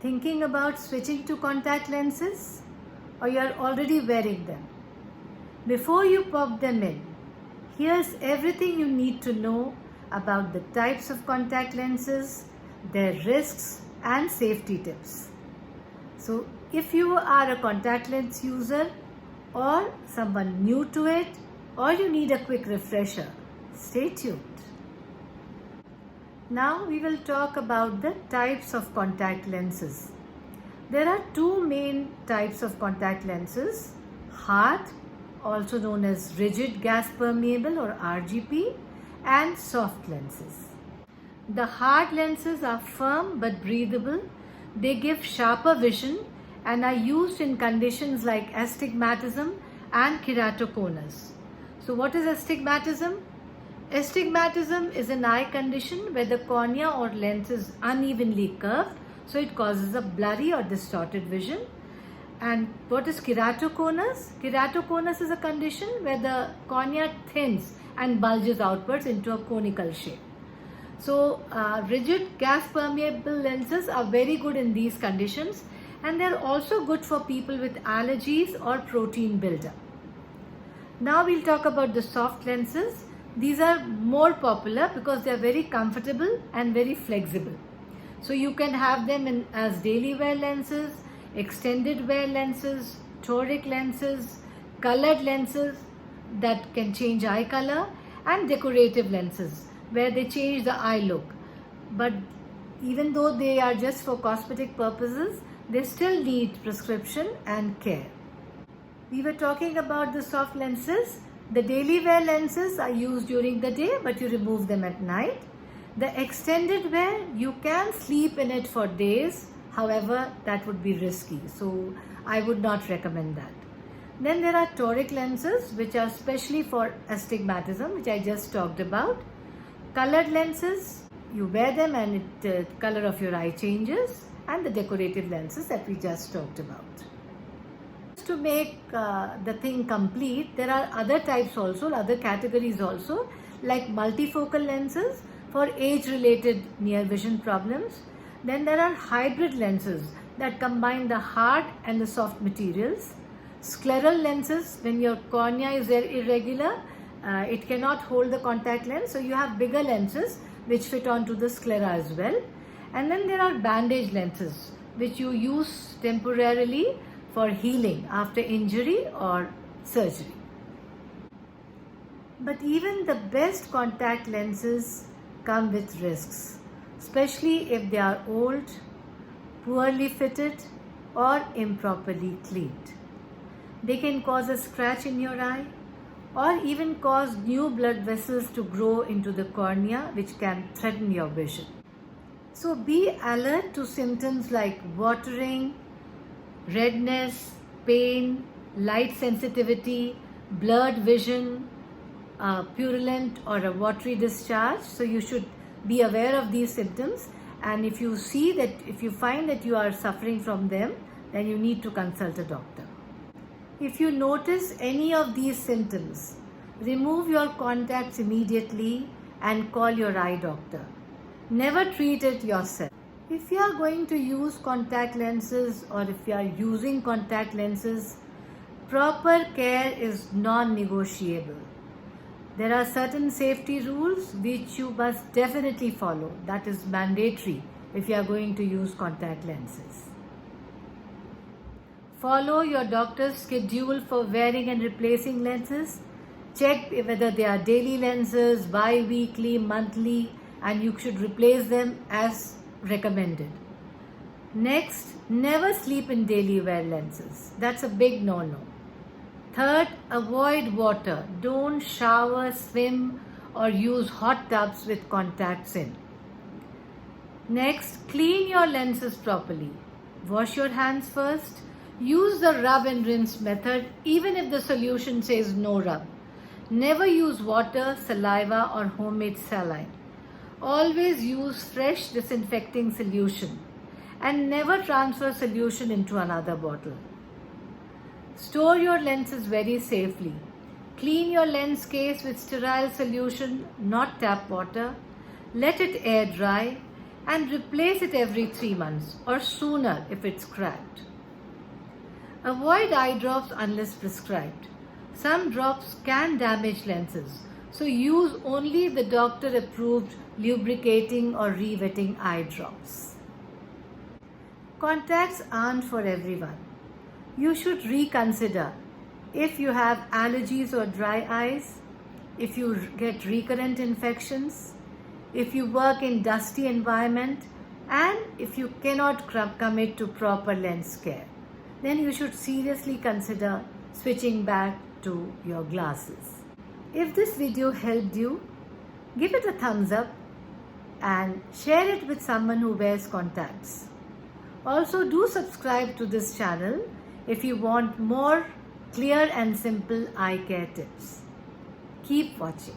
Thinking about switching to contact lenses, or you are already wearing them? Before you pop them in, here's everything you need to know about the types of contact lenses, their risks and safety tips. So if you are a contact lens user or someone new to it, or you need a quick refresher, stay tuned. Now we will talk about the types of contact lenses. There are two main types of contact lenses: hard, also known as rigid gas permeable or RGP, and soft lenses. The hard lenses are firm but breathable. They give sharper vision and are used in conditions like astigmatism and keratoconus. So what is astigmatism? Astigmatism is an eye condition where the cornea or lens is unevenly curved, so it causes a blurry or distorted vision. And what is keratoconus? Keratoconus is a condition where the cornea thins and bulges outwards into a conical shape. So rigid gas permeable lenses are very good in these conditions, and they are also good for people with allergies or protein buildup. Now we'll talk about the soft lenses. These are more popular because they are very comfortable and very flexible. So you can have them as daily wear lenses, extended wear lenses, toric lenses, colored lenses that can change eye color, and decorative lenses where they change the eye look. But even though they are just for cosmetic purposes, they still need prescription and care. We were talking about the soft lenses. The daily wear lenses are used during the day, but you remove them at night. The extended wear, you can sleep in it for days. However, that would be risky, so I would not recommend that. Then there are toric lenses, which are specially for astigmatism, which I just talked about. Colored lenses, you wear them and the color of your eye changes, and the decorative lenses that we just talked about. To make the thing complete, there are other types also, other categories also, like multifocal lenses for age-related near vision problems. Then there are hybrid lenses that combine the hard and the soft materials. Scleral lenses, when your cornea is irregular, it cannot hold the contact lens, so you have bigger lenses which fit onto the sclera as well. And then there are bandage lenses which you use temporarily for healing after injury or surgery. But even the best contact lenses come with risks, especially if they are old, poorly fitted, or improperly cleaned. They can cause a scratch in your eye or even cause new blood vessels to grow into the cornea, which can threaten your vision. So be alert to symptoms like watering, redness, pain, light sensitivity, blurred vision, purulent or a watery discharge. So you should be aware of these symptoms, and if you find that you are suffering from them, then you need to consult a doctor. If you notice any of these symptoms, remove your contacts immediately and call your eye doctor. Never treat it yourself. If you are going to use contact lenses, or if you are using contact lenses, proper care is non-negotiable. There are certain safety rules which you must definitely follow. That is mandatory if you are going to use contact lenses. Follow your doctor's schedule for wearing and replacing lenses. Check whether they are daily lenses, bi-weekly, monthly, and you should replace them as recommended. Next, never sleep in daily wear lenses. That's a big no-no. Third, avoid water. Don't shower, swim, or use hot tubs with contacts in. Next, clean your lenses properly. Wash your hands first. Use the rub and rinse method even if the solution says no rub. Never use water, saliva, or homemade saline. Always use fresh disinfecting solution, and never transfer solution into another bottle. Store your lenses very safely. Clean your lens case with sterile solution, not tap water. Let it air dry. and replace it every 3 months or sooner if it's cracked. Avoid eye drops unless prescribed. Some drops can damage lenses, so use only the doctor approved lubricating or re-wetting eye drops. Contacts aren't for everyone. You should reconsider if you have allergies or dry eyes, if you get recurrent infections, if you work in dusty environment, and if you cannot commit to proper lens care. Then you should seriously consider switching back to your glasses. If this video helped you, give it a thumbs up and share it with someone who wears contacts. Also, do subscribe to this channel if you want more clear and simple eye care tips. Keep watching.